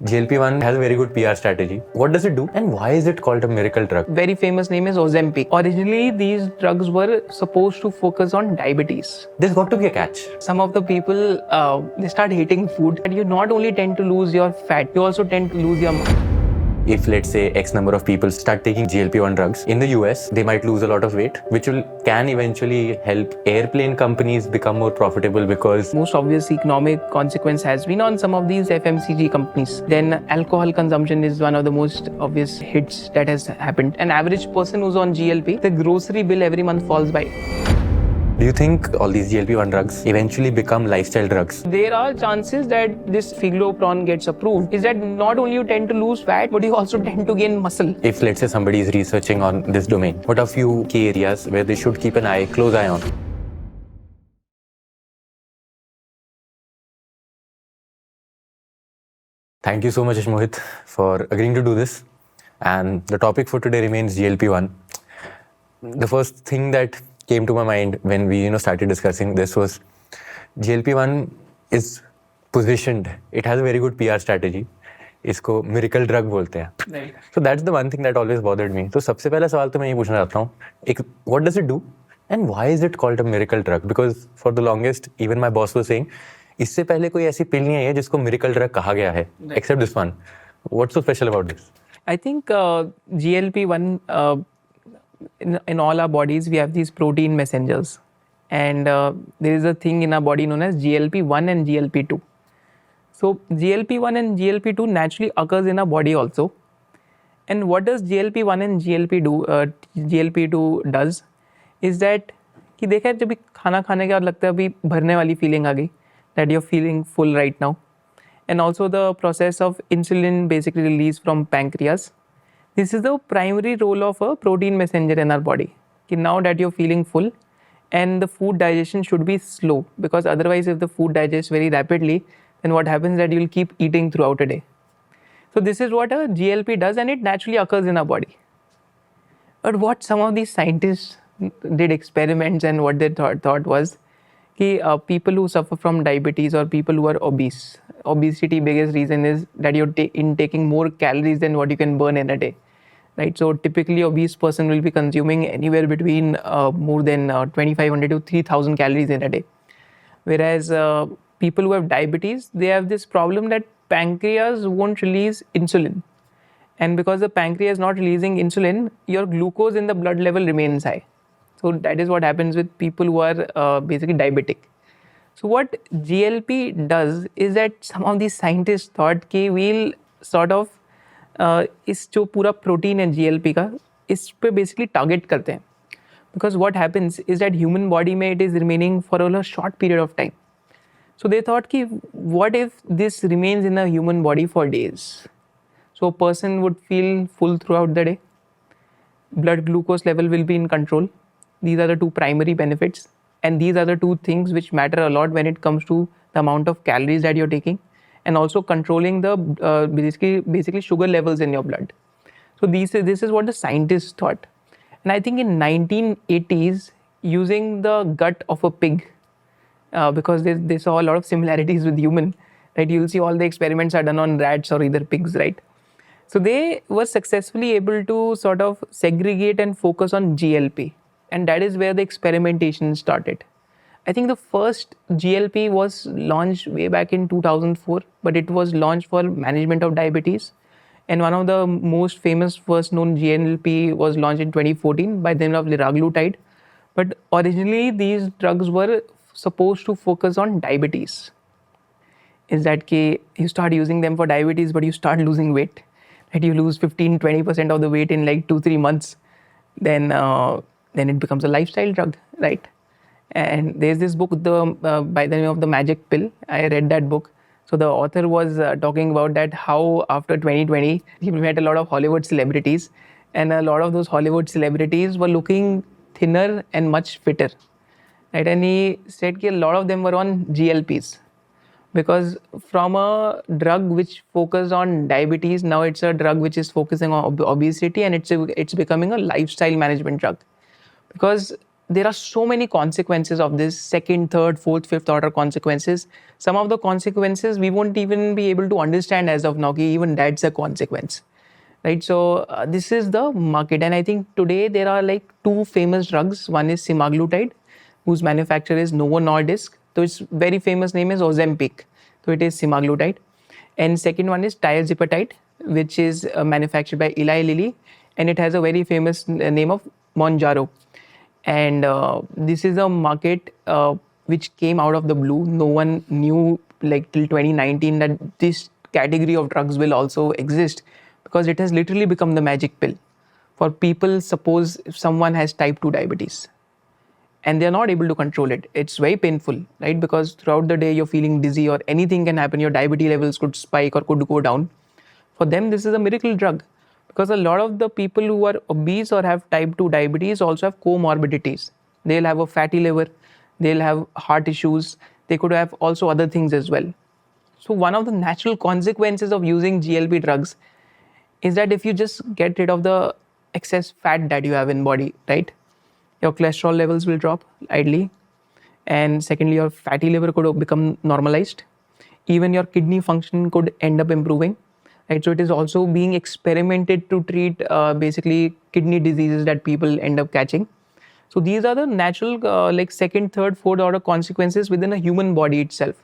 GLP-1 has a very good PR strategy. What does it do and why is it called a miracle drug? Very famous name is Ozempic. Originally, these drugs were supposed to focus on diabetes. There's got to be a catch. Some of the people, they start hating food. And you not only tend to lose your fat, you also tend to lose your muscle. If let's say X number of people start taking GLP-1 drugs in the US, they might lose a lot of weight, which can eventually help airplane companies become more profitable because most obvious economic consequence has been on some of these FMCG companies. Then alcohol consumption is one of the most obvious hits that has happened. An average person who's on GLP, the grocery bill every month falls by. Do you think all these GLP-1 drugs eventually become lifestyle drugs? There are chances that this figlopron gets approved. Is that not only you tend to lose fat, but you also tend to gain muscle. If let's say somebody is researching on this domain, what are few key areas where they should keep an close eye on? Thank you so much, Ishmohit, for agreeing to do this. And the topic for today remains GLP-1. The first thing that came to my mind when we started discussing this was GLP-1 is positioned. It has a very good PR strategy. इसको miracle drug बोलते हैं. So that's the one thing that always bothered me. तो सबसे पहला सवाल तो मैं ये पूछना चाहता हूँ, what does it do and why is it called a miracle drug? Because for the longest, even my boss was saying, इससे पहले कोई ऐसी पिल नहीं है जिसको miracle drug कहा गया है, except this one. What's so special about this? I think GLP-1, in all our bodies, we have these protein messengers. And there is a thing in our body known as GLP-1 and GLP-2. So GLP-1 and GLP-2 naturally occurs in our body also. And what does GLP-1 and GLP-2 does is that कि देखा जब खाना खाने के बाद लगता है अभी भरने वाली feeling आ गई, that you're feeling full right now. And also the process of insulin basically released from pancreas. This is the primary role of a protein messenger in our body. Now that you're feeling full and the food digestion should be slow, because otherwise if the food digests very rapidly, then what happens is that you'll keep eating throughout a day. So this is what a GLP does and it naturally occurs in our body. But what some of these scientists did experiments and what they thought was people who suffer from diabetes or people who are obese. Obesity biggest reason is that you're taking more calories than what you can burn in a day. Right, so typically obese person will be consuming anywhere between more than 2,500 to 3,000 calories in a day. Whereas people who have diabetes, they have this problem that pancreas won't release insulin. And because the pancreas is not releasing insulin, your glucose in the blood level remains high. So that is what happens with people who are basically diabetic. So what GLP does is that some of these scientists thought कि we'll sort of इस जो पूरा protein है GLP का इस पे basically target करते हैं. Because what happens is that human body में it is remaining for a short period of time. So they thought कि what if this remains in a human body for days? So a person would feel full throughout the day. Blood glucose level will be in control. These are the two primary benefits. And these are the two things which matter a lot when it comes to the amount of calories that you're taking and also controlling the basically sugar levels in your blood. So this is what the scientists thought. And I think in 1980s, using the gut of a pig, because they saw a lot of similarities with human, right? You'll see all the experiments are done on rats or either pigs, right? So they were successfully able to sort of segregate and focus on GLP. And that is where the experimentation started. I think the first GLP was launched way back in 2004, but it was launched for management of diabetes. And one of the most famous first known GLP was launched in 2014 by the name of liraglutide. But originally these drugs were supposed to focus on diabetes. Is that you start using them for diabetes, but you start losing weight. That you lose 15-20% of the weight in like 2-3 months. Then it becomes a lifestyle drug, right? And there's this book by the name of The Magic Pill. I read that book. So the author was talking about that how after 2020, he met a lot of Hollywood celebrities. And a lot of those Hollywood celebrities were looking thinner and much fitter. Right? And he said that a lot of them were on GLPs. Because from a drug which focused on diabetes, now it's a drug which is focusing on obesity and it's becoming a lifestyle management drug. Because there are so many consequences of this, second, third, fourth, fifth order consequences. Some of the consequences we won't even be able to understand as of now, ki even that's a consequence, right? So this is the market. And I think today there are like two famous drugs. One is semaglutide, whose manufacturer is Novo Nordisk. So its very famous name is Ozempic. So it is semaglutide. And second one is tirzepatide, which is manufactured by Eli Lilly, and it has a very famous name of Monjaro. And this is a market which came out of the blue. No one knew like till 2019 that this category of drugs will also exist, because it has literally become the magic pill for people. Suppose if someone has type 2 diabetes and they're not able to control it, it's very painful, right? Because throughout the day you're feeling dizzy, or anything can happen, your diabetes levels could spike or could go down. For them, this is a miracle drug, because a lot of the people who are obese or have type 2 diabetes also have comorbidities. They'll have a fatty liver, they'll have heart issues, they could have also other things as well. So one of the natural consequences of using GLP drugs is that if you just get rid of the excess fat that you have in body, right, your cholesterol levels will drop ideally, and secondly, your fatty liver could become normalized. Even your kidney function could end up improving, right? So it is also being experimented to treat basically kidney diseases that people end up catching. So these are the natural like second, third, fourth order consequences within a human body itself.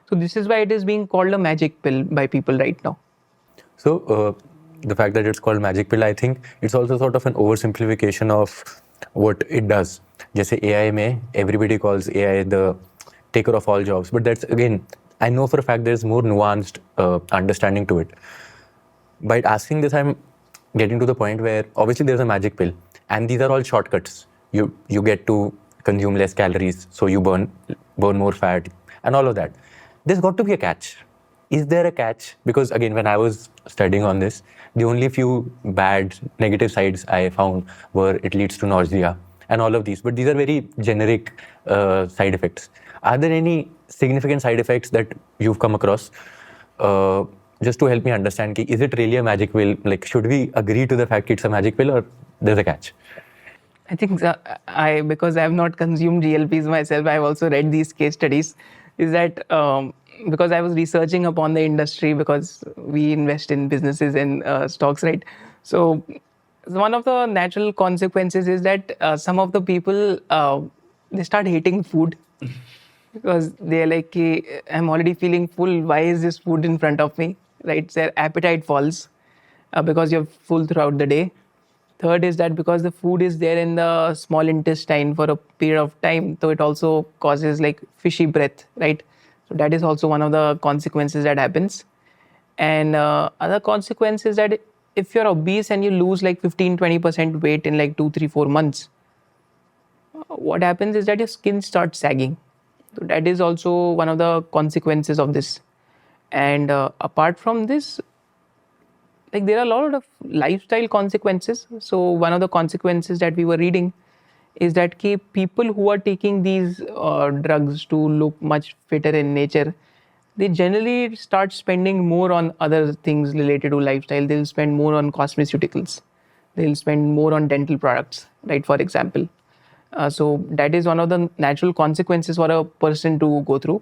So this is why it is being called a magic pill by people right now. So the fact that it's called magic pill, I think it's also sort of an oversimplification of what it does. Just AI mein, everybody calls AI the taker of all jobs, but that's, again, I know for a fact there's more nuanced understanding to it. By asking this, I'm getting to the point where obviously there's a magic pill, and these are all shortcuts. You get to consume less calories, so you burn more fat and all of that. There's got to be a catch. Is there a catch? Because again, when I was studying on this, the only few bad negative sides I found were it leads to nausea and all of these. But these are very generic side effects. Are there any significant side effects that you've come across? Just to help me understand, is it really a magic pill? Like, should we agree to the fact it's a magic pill, or there's a catch? I think because I have not consumed GLPs myself, I have also read these case studies. Is that because I was researching upon the industry, because we invest in businesses and stocks, right? So one of the natural consequences is that some of the people they start hating food because they're like, "Ki, I'm already feeling full. Why is this food in front of me?" Right? Their appetite falls because you're full throughout the day. Third is that because the food is there in the small intestine for a period of time, so it also causes like fishy breath, right? So that is also one of the consequences that happens. And other consequence is that if you're obese and you lose like 15-20% weight in like 2-3-4 months, what happens is that your skin starts sagging. So that is also one of the consequences of this. And apart from this, like there are a lot of lifestyle consequences. So one of the consequences that we were reading is that people who are taking these drugs to look much fitter in nature, they generally start spending more on other things related to lifestyle. They'll spend more on cosmeceuticals. They'll spend more on dental products, right? For example. So that is one of the natural consequences for a person to go through.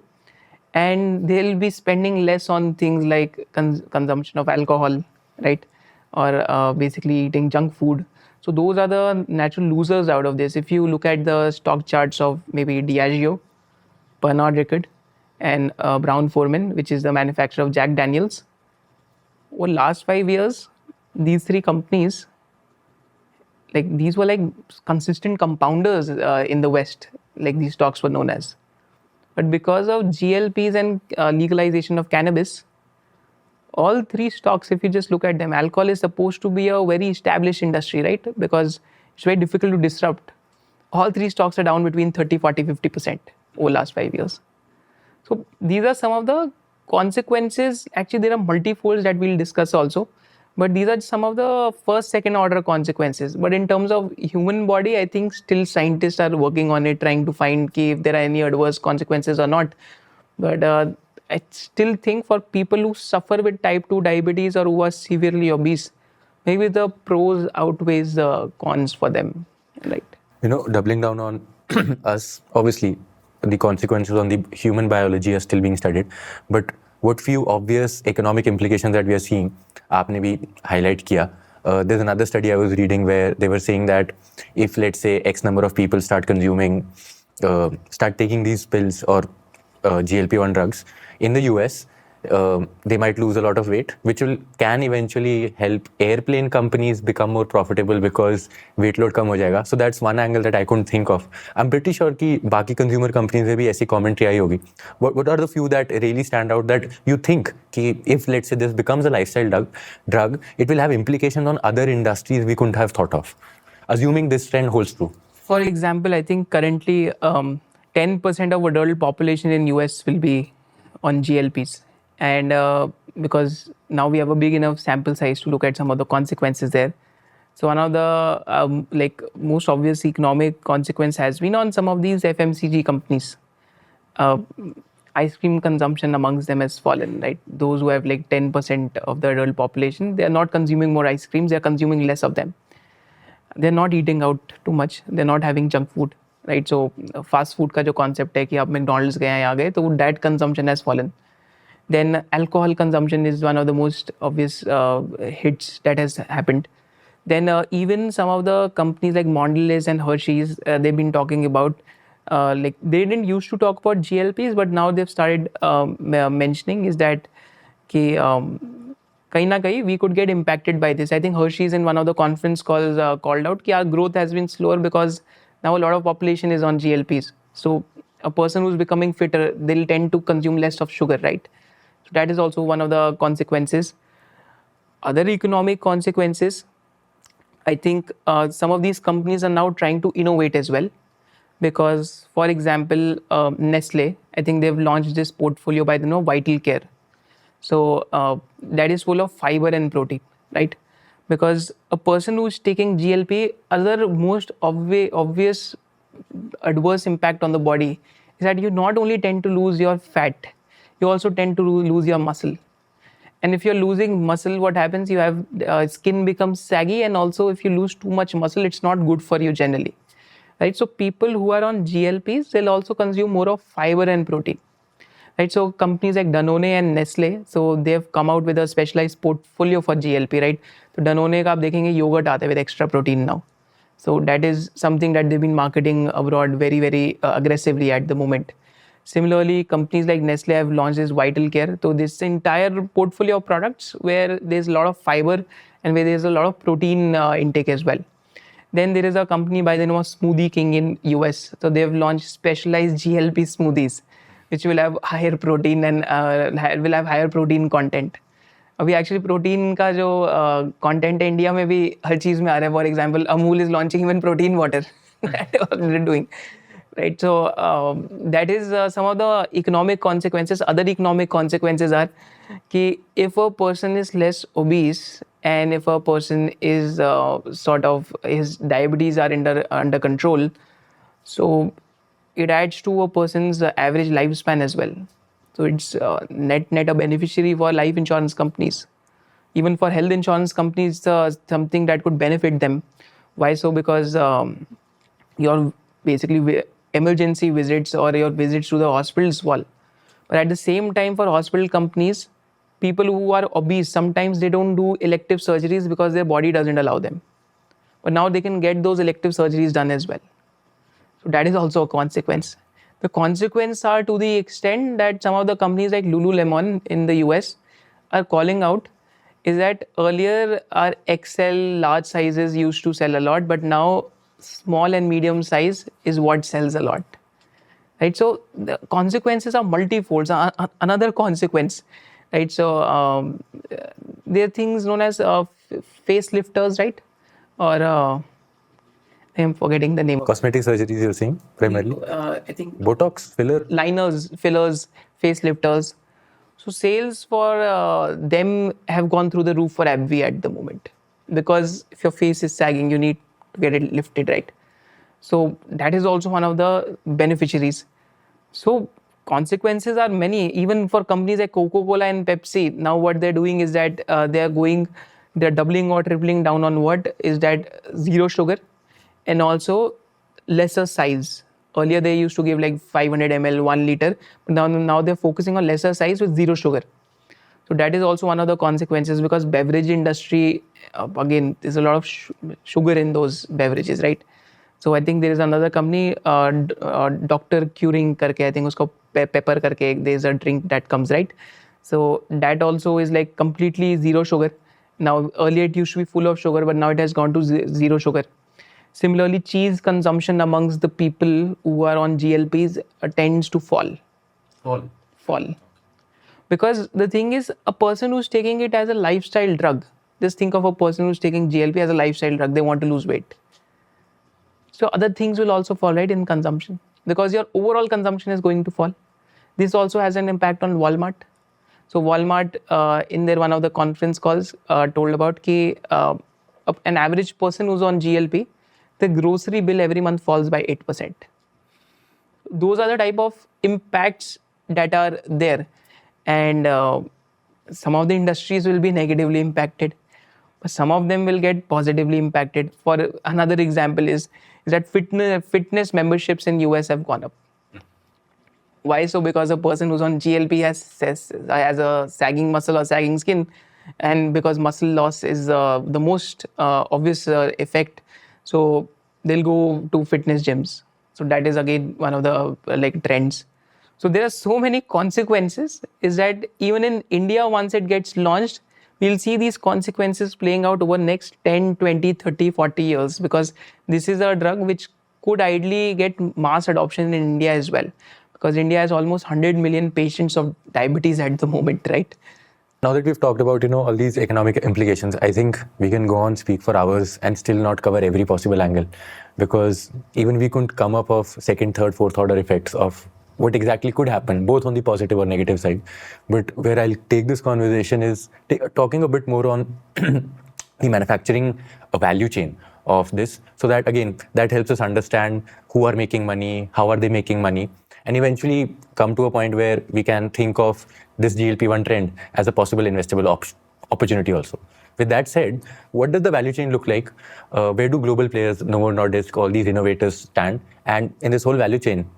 And they'll be spending less on things like consumption of alcohol, right? Or basically eating junk food. So those are the natural losers out of this. If you look at the stock charts of maybe Diageo, Pernod Ricard, and Brown-Forman, which is the manufacturer of Jack Daniels, over last 5 years, these three companies, like these were like consistent compounders in the West, like these stocks were known as. But because of GLPs and legalization of cannabis, all three stocks, if you just look at them, alcohol is supposed to be a very established industry, right? Because it's very difficult to disrupt. All three stocks are down between 30, 40, 50% over the last 5 years. So these are some of the consequences. Actually, there are multifolds that we'll discuss also. But these are some of the first, second order consequences. But in terms of human body, I think still scientists are working on it, trying to find if there are any adverse consequences or not. But I still think for people who suffer with type 2 diabetes or who are severely obese, maybe the pros outweighs the cons for them, right? Doubling down on us, obviously, the consequences on the human biology are still being studied. But what few obvious economic implications that we are seeing, आपने भी highlight किया. There's another study I was reading where they were saying that if, let's say, X number of people start taking these pills or GLP-1 drugs in the US, they might lose a lot of weight, which can eventually help airplane companies become more profitable because weight load कम हो जाएगा. So that's one angle that I couldn't think of. I'm pretty sure कि बाकी consumer companies में भी ऐसी commentary आई होगी. What are the few that really stand out that you think कि if, let's say, this becomes a lifestyle drug, it will have implications on other industries we couldn't have thought of, assuming this trend holds true? For example, I think currently 10% of adult population in US will be on GLPs. And because now we have a big enough sample size to look at some of the consequences there. So one of the most obvious economic consequence has been on some of these FMCG companies. Ice cream consumption amongst them has fallen, right? Those who have like 10% of the adult population, they are not consuming more ice creams, they are consuming less of them. They're not eating out too much, they're not having junk food, right? So fast food का जो concept है कि आप McDonald's गए हैं आ गए, तो that consumption has fallen. Then alcohol consumption is one of the most obvious hits that has happened. Then even some of the companies like Mondelez and Hershey's, they've been talking about, like they didn't used to talk about GLPs, but now they've started mentioning is that कि कहीं ना कहीं we could get impacted by this. I think Hershey's in one of the conference calls called out कि our growth has been slower because now a lot of population is on GLPs. So a person who's becoming fitter, they'll tend to consume less of sugar, right? So that is also one of the consequences. Other economic consequences, I think some of these companies are now trying to innovate as well. Because, for example, Nestle, I think they've launched this portfolio by the name Vital Care. So that is full of fiber and protein, right? Because a person who's taking GLP, other most obvious adverse impact on the body is that you not only tend to lose your fat, you also tend to lose your muscle. And if you're losing muscle, what happens? You have skin becomes saggy, and also if you lose too much muscle, it's not good for you generally, right? So people who are on GLPs, they'll also consume more of fiber and protein, right? So companies like Danone and Nestle, so they've come out with a specialized portfolio for GLP, right? So Danone का आप देखेंगे yogurt आता है with extra protein now. So that is something that they've been marketing abroad very, very aggressively at the moment. Similarly, companies like Nestle have launched this Vital Care. So this entire portfolio of products where there's a lot of fiber and where there's a lot of protein intake as well. Then there is a company by the name of Smoothie King in US. So they've launched specialized GLP smoothies, which will have higher protein and will have higher protein content. अभी actually protein का जो content है India में भी हर चीज़ में आ रहा है. For example Amul is launching even protein water doing right. So that is some of the economic consequences. Other economic consequences are कि if a person is less obese and if a person is sort of his diabetes are under control, so it adds to a person's average lifespan as well. So it's net a beneficiary for life insurance companies. Even for health insurance companies, something that could benefit them. Why so? Because your basically emergency visits or your visits to the hospitals fall. But at the same time, for hospital companies, people who are obese, sometimes they don't do elective surgeries because their body doesn't allow them. But now they can get those elective surgeries done as well. So that is also a consequence. The consequences are to the extent that some of the companies like Lululemon in the US are calling out is that earlier our XL large sizes used to sell a lot, but now small and medium size is what sells a lot, right? So the consequences are multifold. Another consequence, right? So there are things known as facelifters, right? Or I'm forgetting the name. Cosmetic surgeries, you're saying primarily? I think Botox, liners, fillers, facelifters. So sales for them have gone through the roof for AbbVie at the moment, because if your face is sagging, you need to get it lifted, right? So that is also one of the beneficiaries. So consequences are many, even for companies like Coca-Cola and Pepsi. Now what they're doing is that they're doubling or tripling down on what is that zero sugar and also lesser size. Earlier they used to give like 500 ml, 1 liter, but now they're focusing on lesser size with zero sugar. So that is also one of the consequences, because beverage industry, again, there's a lot of sugar in those beverages, right? So I think there is another company, Dr. Curing karke, I think usko pepper karke, there's a drink that comes, right? So that also is like completely zero sugar. Now earlier it used to be full of sugar, but now it has gone to zero sugar. Similarly, cheese consumption amongst the people who are on GLPs tends to fall. Fall. Because the thing is, a person who's taking it as a lifestyle drug, just think of a person who's taking GLP as a lifestyle drug, they want to lose weight. So other things will also fall, right, in consumption, because your overall consumption is going to fall. This also has an impact on Walmart. So Walmart, in their one of the conference calls, told about ki, an average person who's on GLP, the grocery bill every month falls by 8%. Those are the type of impacts that are there. And some of the industries will be negatively impacted, but some of them will get positively impacted. For another example is that fitness memberships in US have gone up. Why so? Because a person who's on GLP has a sagging muscle or sagging skin, and because muscle loss is the most obvious effect, so they'll go to fitness gyms. So that is again one of the like trends. So there are so many consequences, is that even in India, once it gets launched, we'll see these consequences playing out over next 10, 20, 30, 40 years, because this is a drug which could ideally get mass adoption in India as well, because India has almost 100 million patients of diabetes at the moment, right? Now that we've talked about, all these economic implications, I think we can go on, speak for hours and still not cover every possible angle, because even we couldn't come up of second, third, fourth order effects of what exactly could happen, both on the positive or negative side. But where I'll take this conversation is talking a bit more on the manufacturing value chain of this, so that again, that helps us understand who are making money, how are they making money, and eventually come to a point where we can think of this GLP-1 trend as a possible investable opportunity also. With that said, what does the value chain look like? Where do global players, Novo Nordisk, all these innovators stand? And in this whole value chain,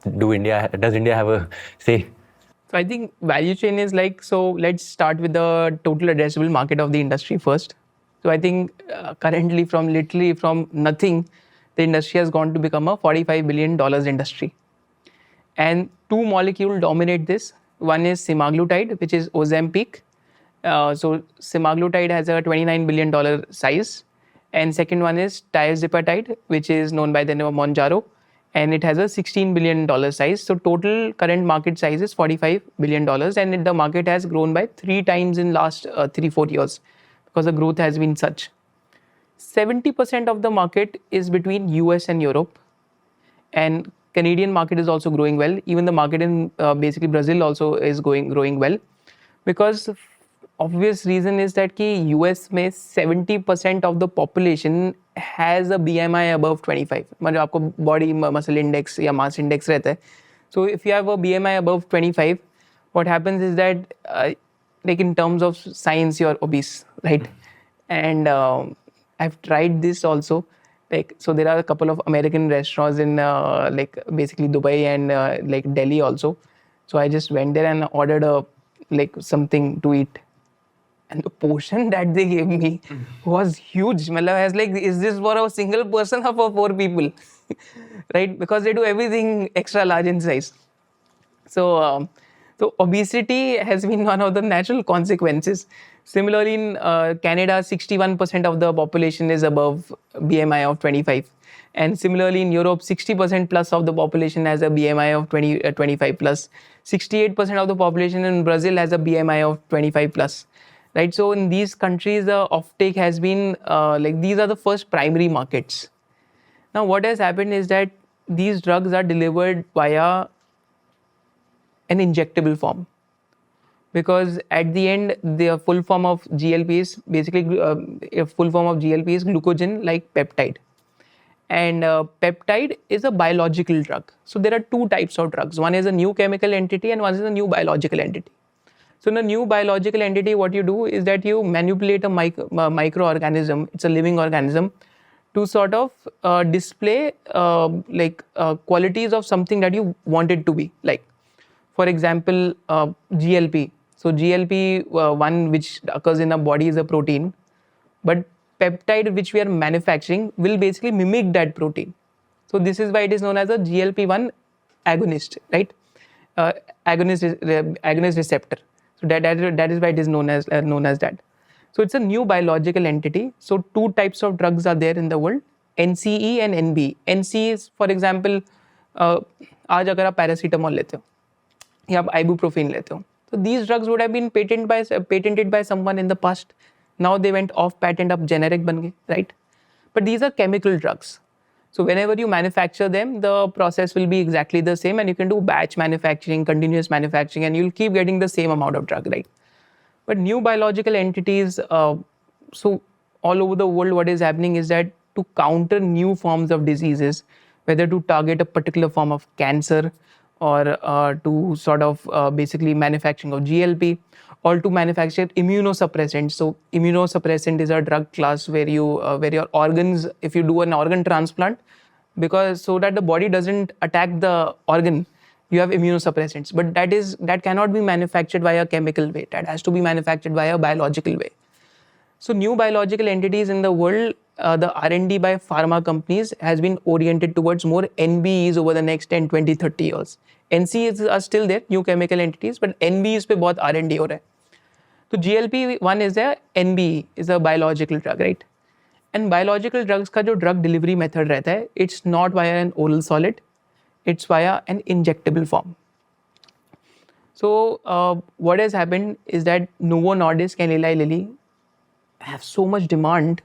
does India have a say? So I think value chain is like, so let's start with the total addressable market of the industry first. So I think currently from nothing, the industry has gone to become a $45 billion industry. And two molecules dominate this. One is semaglutide, which is Ozempic. So semaglutide has a $29 billion size. And second one is tirzepatide, which is known by the name of Mounjaro, and it has a $16 billion size. So total current market size is $45 billion, and the market has grown by 3 times in last 3-4 years, because the growth has been such. 70% of the market is between US and Europe, and Canadian market is also growing well. Even the market in basically Brazil also is growing well, because obvious reason is that ki US में 70% of the population has a BMI above 25. मतलब आपको body muscle index या mass index रहता है. So if you have a BMI above 25, what happens is that like in terms of science, you're obese, right? And I've tried this also. Like, so there are a couple of American restaurants in like basically Dubai and like Delhi also. So I just went there and ordered like something to eat. And the portion that they gave me was huge. I was like, is this for a single person or for 4 people? Right? Because they do everything extra large in size. So, so obesity has been one of the natural consequences. Similarly, in Canada, 61% of the population is above BMI of 25. And similarly, in Europe, 60% plus of the population has a BMI of 25 plus. 68% of the population in Brazil has a BMI of 25 plus. Right, so in these countries, the offtake has been like these are the first primary markets. Now, what has happened is that these drugs are delivered via an injectable form, because at the end, the full form of GLP is basically a full form of GLP is glucogen-like peptide, and peptide is a biological drug. So there are 2 types of drugs. One is a new chemical entity, and one is a new biological entity. So in a new biological entity, what you do is that you manipulate a microorganism, it's a living organism, to sort of display qualities of something that you want it to be. Like, for example, GLP. So GLP-1, which occurs in our body, is a protein, but peptide which we are manufacturing will basically mimic that protein. So this is why it is known as a GLP-1 agonist, right? Agonist receptor. So that is why it is known as that. So it's a new biological entity. So two types of drugs are there in the world: NCE and NBE. NCE is, for example, आज अगर आप paracetamol लेते हो या आप ibuprofen लेते हो, so these drugs would have been patented by someone in the past. Now they went off patent, अब generic बन गए, right? But these are chemical drugs. So whenever you manufacture them, the process will be exactly the same, and you can do batch manufacturing, continuous manufacturing, and you'll keep getting the same amount of drug, right? But new biological entities, so all over the world, what is happening is that to counter new forms of diseases, whether to target a particular form of cancer or to sort of basically manufacturing of GLP, or to manufacture immunosuppressants. So immunosuppressant is a drug class where where your organs, if you do an organ transplant, because so that the body doesn't attack the organ, you have immunosuppressants. But that cannot be manufactured via a chemical way. That has to be manufactured via a biological way. So new biological entities in the world, the R&D by pharma companies has been oriented towards more NBEs over the next 10, 20, 30 years. NCEs are still there, new chemical entities, but NBEs पे बहुत R&D हो रहा है. So GLP-1 is a NBE, is a biological drug, right? And biological drugs का जो drug delivery method रहता है, it's not via an oral solid, it's via an injectable form. So what has happened is that Novo Nordisk and Eli Lilly have so much demand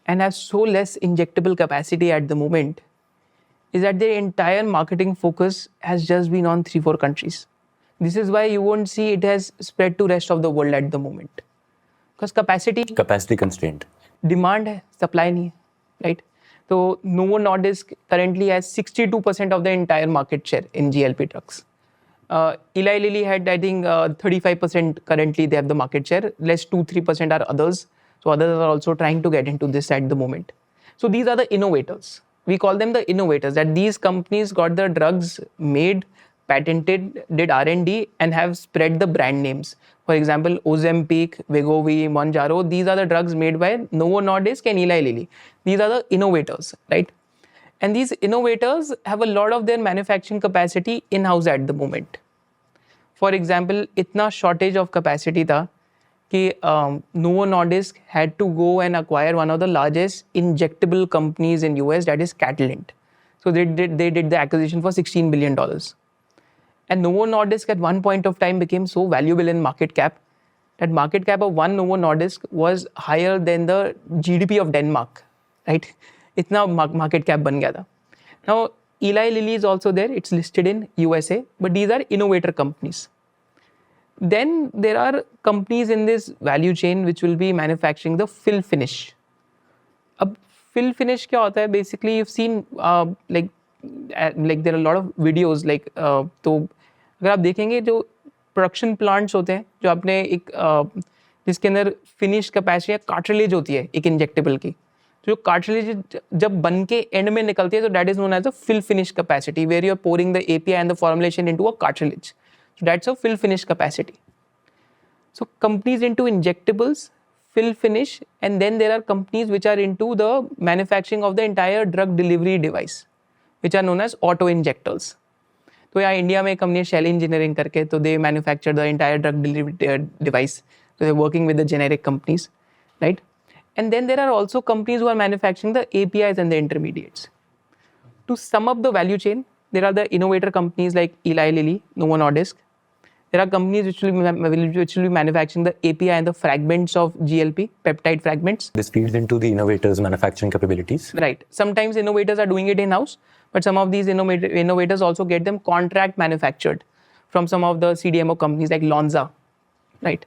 and have so less injectable capacity at the moment, is that their entire marketing focus has just been on 3-4 countries. This is why you won't see it has spread to rest of the world at the moment. Because capacity constraint. Demand है, supply नहीं है, right? So Novo Nordisk currently has 62% of the entire market share in GLP drugs. Eli Lilly had, I think, 35% currently they have the market share. Less 2-3% are others. So others are also trying to get into this at the moment. So these are the innovators. We call them the innovators, that these companies got the drugs made, patented, did R&D, and have spread the brand names. For example, Ozempic, Wegovy, Mounjaro, these are the drugs made by Novo Nordisk and Eli Lilly. These are the innovators, right? And these innovators have a lot of their manufacturing capacity in-house at the moment. For example, इतना shortage of capacity था कि Novo Nordisk had to go and acquire one of the largest injectable companies in US, that is Catalent. So they did the acquisition for $16 billion. And Novo Nordisk at one point of time became so valuable in market cap that market cap of one Novo Nordisk was higher than the GDP of Denmark, right? Itna market cap ban gaya tha. Now, Eli Lilly is also there. It's listed in USA, but these are innovator companies. Then there are companies in this value chain which will be manufacturing the fill finish. Ab fill finish kya hota hai? Basically, you've seen like there are a lot of videos like तो अगर आप देखेंगे जो production plants होते हैं जो आपने एक जिसके अंदर फिनिश कैपेसिटी या कार्ट्रिलेज होती है एक इंजेक्टेबल की, जो कार्ट्रिलेज जब बन के एंड में निकलती है तो that is known as a fill finish capacity where you are pouring the API and the formulation into a cartridge. So that's a fill finish capacity. So companies into injectables, fill finish, and then there are companies which are into the manufacturing of the entire drug delivery device, which are known as auto injectors. तो यहाँ India में company shell engineering करके तो they manufacture the entire drug delivery device. So they're working with the generic companies, right? And then there are also companies who are manufacturing the APIs and the intermediates. To sum up the value chain, there are the innovator companies like Eli Lilly, Novo Nordisk. There are companies which will be manufacturing the API and the fragments of GLP, peptide fragments. This feeds into the innovators' manufacturing capabilities. Right. Sometimes innovators are doing it in-house, but some of these innovators also get them contract manufactured from some of the CDMO companies like Lonza, right?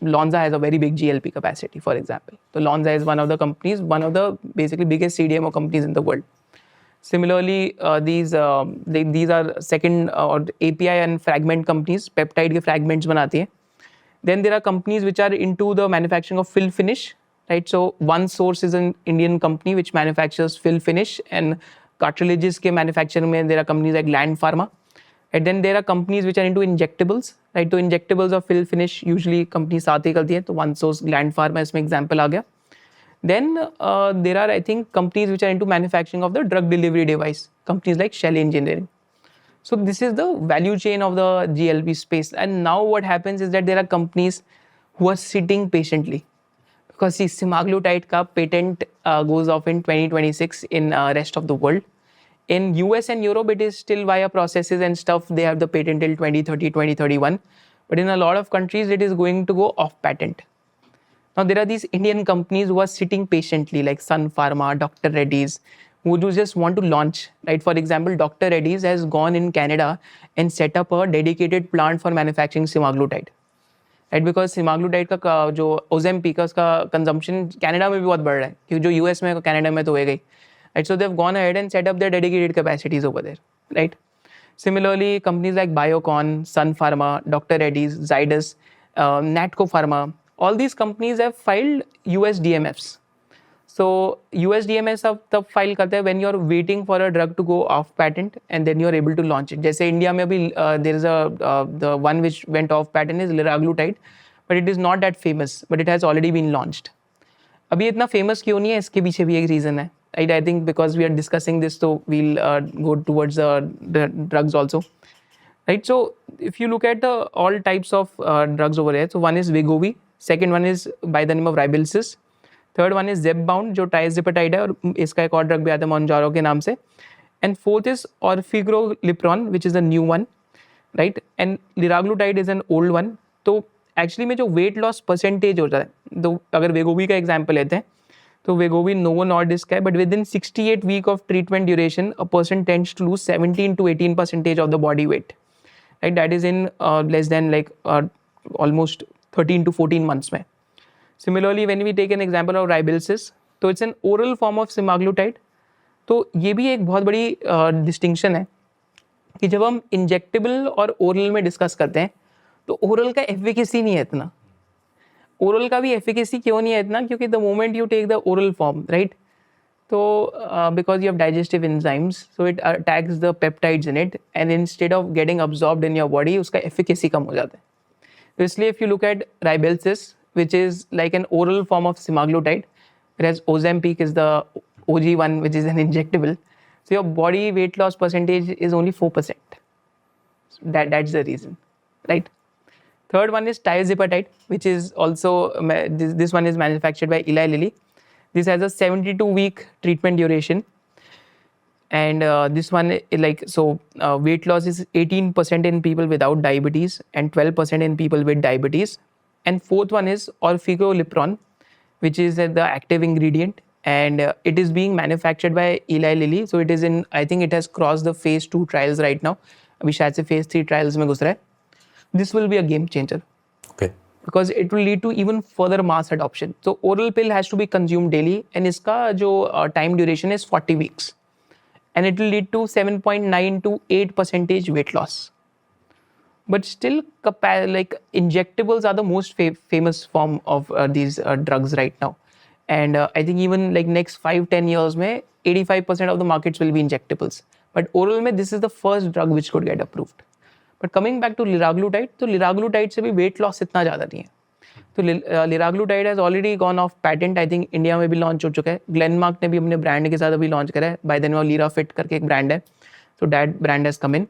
Lonza has a very big GLP capacity, for example. So Lonza is one of the companies, one of the basically biggest CDMO companies in the world. Similarly, these are second or API and fragment companies, peptide के fragments बनाती हैं. Then there are companies which are into the manufacturing of fill finish, right? So one source is an Indian company which manufactures fill finish and cartridges ke manufacturing mein there are companies like Land Pharma. And then there are companies which are into injectables, right? So injectables or fill finish usually companies साथ ही करती है, तो one source Gland Pharma इसमें example आ गया. Then there are, I think, companies which are into manufacturing of the drug delivery device, companies like Shell Engineering. So this is the value chain of the GLP space. And now what happens is that there are companies who are sitting patiently. Because see, semaglutide ka patent goes off in 2026 in rest of the world. In US and Europe, it is still via processes and stuff. They have the patent till 2030, 2031. But in a lot of countries, it is going to go off patent. Now, there are these Indian companies who are sitting patiently, like Sun Pharma, Dr. Reddy's, who do just want to launch, right? For example, Dr. Reddy's has gone in Canada and set up a dedicated plant for manufacturing semaglutide, right? Because semaglutide का जो Ozempic का उसका consumption Canada में भी बहुत बढ़ रहा है, क्योंकि जो US में कनाडा में तो होएगा ही, right? So they've gone ahead and set up their dedicated capacities over there, right? Similarly, companies like Biocon, Sun Pharma, Dr. Reddy's, Zydus, Natco Pharma, all these companies have filed US DMFs. So US DMFs अब तब file करते हैं when you're waiting for a drug to go off patent and then you're able to launch it. जैसे India में अभी there is the one which went off patent is liraglutide, but it is not that famous, but it has already been launched. अभी इतना famous क्यों नहीं है, इसके पीछे भी एक reason है. Right, I think because we are discussing this, so we'll go towards the drugs also. Right, so if you look at all types of drugs over here, so one is Wegovy, second one is by the name of Rybelsus, third one is Zepbound जो triazepatide है और इसका एक और drug भी आता है Mounjaro के नाम से, and fourth is orforglipron which is a new one, right? And liraglutide is an old one. तो actually में जो weight loss percentage होता है, तो अगर Wegovy का example लेते हैं, तो Wegovy Novo Nordisk है, but within 68 week of treatment duration, a person tends to lose 17 to 18% of the body weight, right? That is in less than like almost 13 to 14 months में. Similarly, when we take an example of Rybelsus, तो it's an oral form of semaglutide. तो ये भी एक बहुत बड़ी distinction है कि जब हम इंजेक्टेबल और ओरल में डिस्कस करते हैं, तो ओरल का एफिकेसी नहीं है इतना. ओरल का भी एफिकेसी क्यों नहीं है इतना, क्योंकि the moment you take the oral form, right, तो because you have digestive enzymes, so it attacks the peptides in it and instead of getting absorbed in your body उसका एफिकेसी कम हो जाता है. तो इसलिए if you look at Rybelsus, which is like an oral form of semaglutide, whereas Ozempic is the OG one, which is an injectable, so your body weight loss percentage is only 4%. That's the reason, right? Third one is tirzepatide, which is also, this one is manufactured by Eli Lilly. This has a 72-week treatment duration. And this one, like, so weight loss is 18% in people without diabetes and 12% in people with diabetes. And fourth one is orforglipron, which is the active ingredient. And it is being manufactured by Eli Lilly. So it is in, I think it has crossed the phase 2 trials right now. अभी शायद से phase 3 trials में घुस रहा है. This will be a game changer. Okay. Because it will lead to even further mass adoption. So oral pill has to be consumed daily, and इसका जो time duration is 40 weeks, and it will lead to 7.9 to 8% weight loss. But still, like injectables are the most famous form of these drugs right now, and I think even like next 5-10 years में 85% of the markets will be injectables. But oral में this is the first drug which could get approved. But coming back to liraglutide, तो liraglutide से भी weight loss इतना ज़्यादा नहीं है. तो liraglutide has already gone off patent. I think India में भी लॉन्च हो चुका है. ग्लेनमार्क ने भी अपने ब्रांड के साथ अभी लॉन्च करा है. बाय द नेम ऑफ लिराफिट करके एक ब्रांड है. So that brand has come in.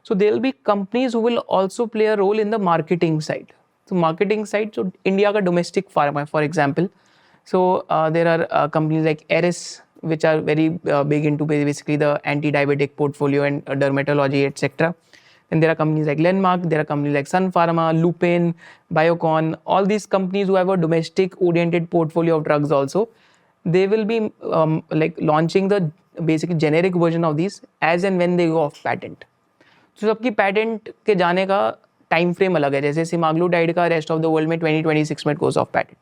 So there will be companies who will also play a role in the marketing side. So marketing side, so India का domestic pharma, for example. So there are companies like Eris, which are very big into basically the anti-diabetic portfolio and dermatology, etc. And there are companies like Glenmark, there are companies like Sun Pharma, Lupin, Biocon, all these companies who have a domestic-oriented portfolio of drugs also. They will be like launching the basically generic version of these as and when they go off patent. So सबकी patent के जाने का time frame अलग है. जैसे semaglutide का rest of the world में 2026 में goes off patent.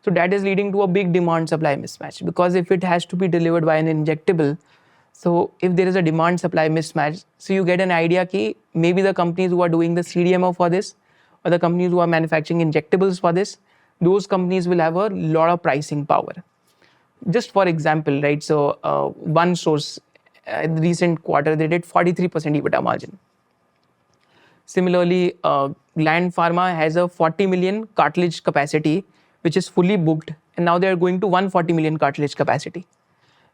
So that is leading to a big demand-supply mismatch, because if it has to be delivered by an injectable, so if there is a demand-supply mismatch, so you get an idea कि maybe the companies who are doing the CDMO for this, or the companies who are manufacturing injectables for this, those companies will have a lot of pricing power. Just for example, right? So one source, in the recent quarter, they did 43% EBITDA margin. Similarly, Gland Pharma has a 40 million cartridge capacity, which is fully booked, and now they are going to 140 million cartridge capacity.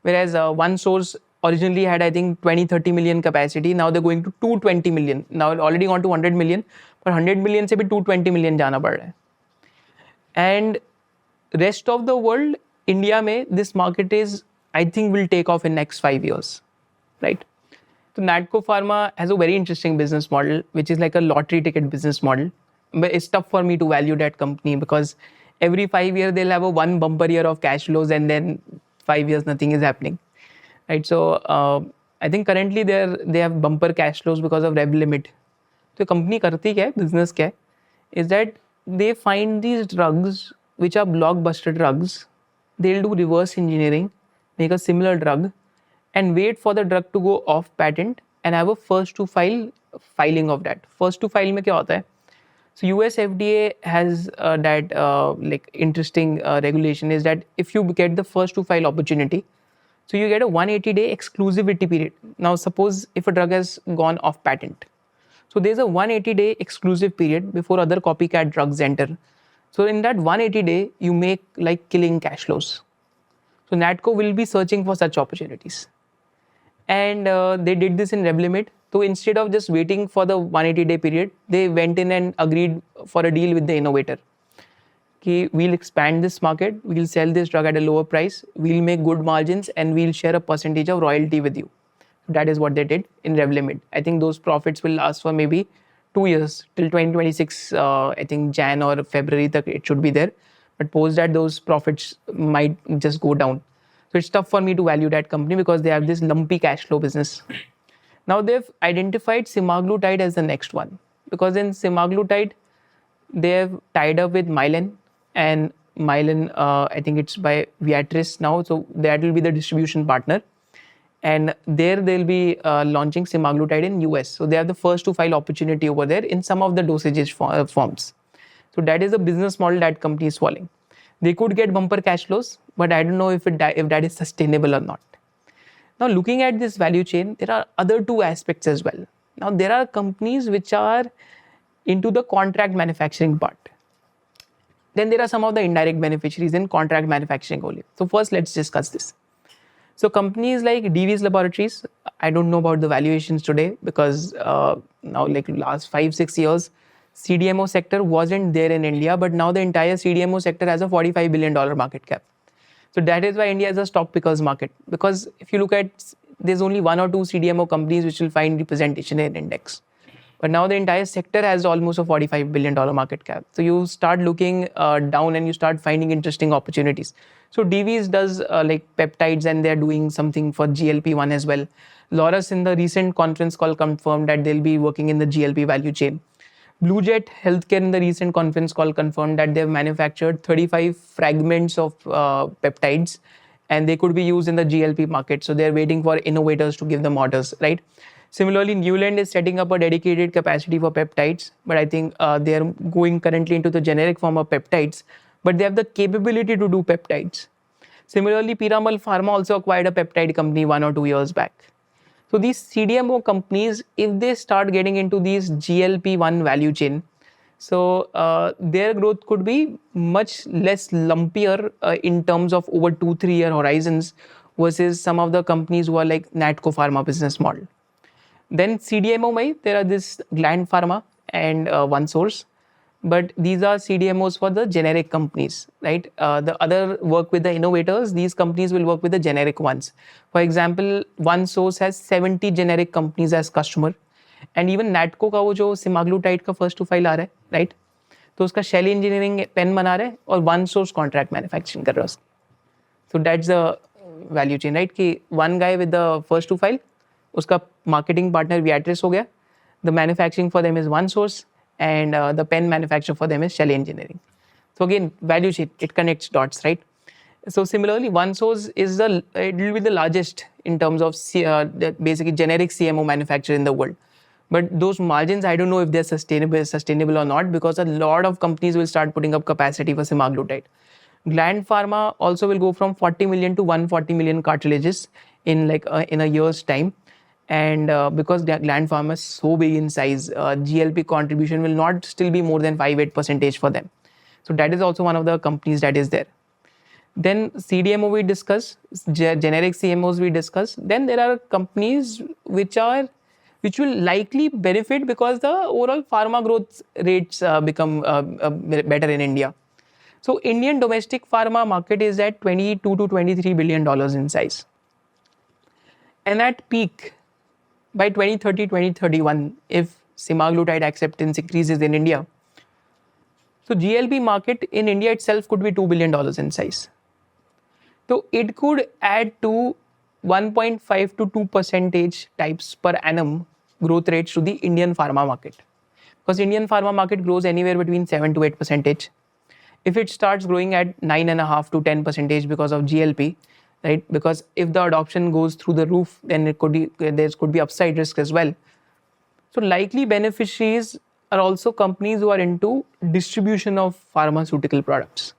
Whereas one source originally had, I think, 20-30 million capacity. Now they're going to 220 million. Now already gone to 100 million, but 100 million se bhi 220 million जाना पड़ रहा है. And rest of the world, India में this market is, I think, will take off in next 5 years, right? So Natco Pharma has a very interesting business model, which is like a lottery ticket business model. But it's tough for me to value that company because every 5 years they'll have a one bumper year of cash flows, and then 5 years nothing is happening, right? So I think currently they have bumper cash flows because of rev limit. So company करती क्या है, business क्या है, is that they find these drugs which are blockbuster drugs. They'll do reverse engineering, make a similar drug, and wait for the drug to go off patent and have a first to file filing of that. First to file में क्या होता है? So US FDA has that like interesting regulation is that if you get the first to file opportunity, so you get a 180-day exclusivity period. Now suppose if a drug has gone off patent, so there's a 180-day exclusive period before other copycat drugs enter. So in that 180-day, you make like killing cash flows. So Natco will be searching for such opportunities. And they did this in Revlimid. So instead of just waiting for the 180-day period, they went in and agreed for a deal with the innovator. Okay, we'll expand this market, we'll sell this drug at a lower price, we'll make good margins, and we'll share a percentage of royalty with you. That is what they did in Revlimid. I think those profits will last for maybe 2 years till 2026. I think Jan or February it should be there. But post that, those profits might just go down. So it's tough for me to value that company because they have this lumpy cash flow business. Now they've identified semaglutide as the next one, because in semaglutide they have tied up with Mylan, and Mylan, I think it's by Viatris now, so that will be the distribution partner. And there they'll be launching semaglutide in US. So they have the first to file opportunity over there in some of the dosage forms. So that is the business model that company is following. They could get bumper cash flows, but I don't know if that is sustainable or not. Now looking at this value chain, there are other two aspects as well. Now there are companies which are into the contract manufacturing part. Then there are some of the indirect beneficiaries in contract manufacturing only. So first let's discuss this. So companies like DV's Laboratories, I don't know about the valuations today because now like last 5-6 years, CDMO sector wasn't there in India, but now the entire CDMO sector has a $45 billion market cap. So that is why India is a stock pickers market, because if you look at, there's only 1 or 2 CDMO companies which will find representation in index. But now the entire sector has almost a $45 billion market cap. So you start looking down and you start finding interesting opportunities. So DV's does like peptides, and they're doing something for GLP-1 as well. Laurus in the recent conference call confirmed that they'll be working in the GLP value chain. Bluejet Healthcare in the recent conference call confirmed that they've manufactured 35 fragments of peptides, and they could be used in the GLP market. So they're waiting for innovators to give them orders, right? Similarly, Newland is setting up a dedicated capacity for peptides, but I think they are going currently into the generic form of peptides, but they have the capability to do peptides. Similarly, Piramal Pharma also acquired a peptide company 1 or 2 years back. So these CDMO companies, if they start getting into these GLP-1 value chain, so their growth could be much less lumpier in terms of over 2-3 year horizons versus some of the companies who are like Natco Pharma business model. Then CDMO, there are this Gland Pharma and OneSource, but these are CDMOs for the generic companies, right? The other work with the innovators, these companies will work with the generic ones. For example, OneSource has 70 generic companies as customer, and even Natco का वो जो semaglutide का first to file आ रहा है, right? तो उसका shell engineering pen बना रहा है और OneSource contract manufacturing कर रहा है. So that's the value chain, right? कि one guy with the first to file, उसका marketing partner Viatris हो गया, the manufacturing for them is OneSource, and the pen manufacturer for them is Shell Engineering. So again, value chain, it connects dots, right? So similarly, OneSource is it will be the largest in terms of basically generic CMO manufacturer in the world. But those margins, I don't know if they're sustainable or not, because a lot of companies will start putting up capacity for semaglutide. Gland Pharma also will go from 40 million to 140 million cartridges in a year's time. And because Gland Pharma is so big in size, GLP contribution will not still be more than 5-8% for them. So that is also one of the companies that is there. Then CDMO we discuss, generic CMOs we discuss. Then there are companies which will likely benefit because the overall pharma growth rates become better in India. So Indian domestic pharma market is at $22 to $23 billion in size. And at peak, by 2030, 2031, if semaglutide acceptance increases in India, so GLP market in India itself could be $2 billion in size. So it could add to 1.5 to 2% types per annum growth rates to the Indian pharma market. Because Indian pharma market grows anywhere between 7 to 8%. If it starts growing at 9.5 to 10% because of GLP, right? Because if the adoption goes through the roof, then there could be upside risk as well. So likely beneficiaries are also companies who are into distribution of pharmaceutical products.